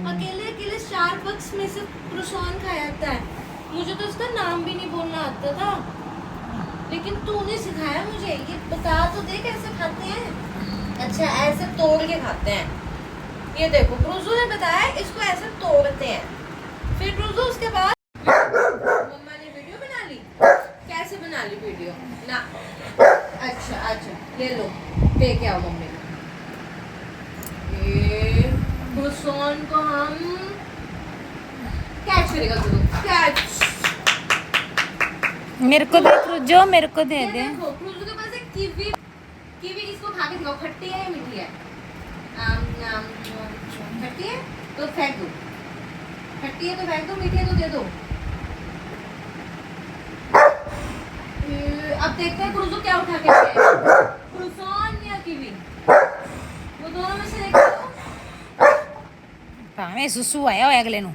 अकेले अकेले स्टारबक्स में से क्रोसान खाया जाता है। मुझे तो इसका नाम भी नहीं बोलना आता था, लेकिन तूने सिखाया मुझे। ये बता तो दे कैसे खाते हैं। अच्छा, ऐसे तोड़ के खाते हैं। ये देखो, क्रूजो ने बताया इसको ऐसे तोड़ते हैं। फिर क्रूजो उसके बाद मम्मा ने वीडियो बना ली। कैसे बना ली वीडियो ना? अच्छा अच्छा, ले लो, दे के आओ मम्मी को। ये क्रोसान को हम कैच करेगा क्रूजो, कैच। मेरे को दे जो मेरे को दे ये दे। देखो, क्रूजो के पास एक कीवी। कीवी इसको खा के दिखाओ, खट्टी है या मीठी है? खट्टी है तो फेंक दो, खट्टी है तो फेंक दो, मीठी है तो दे दो। अब देखते हैं क्रूजो क्या उठा के लाएगा, क्रोसान या कीवी। वो दोनों में से देखो। ભાવે શું શું આવ્યો આગલેનું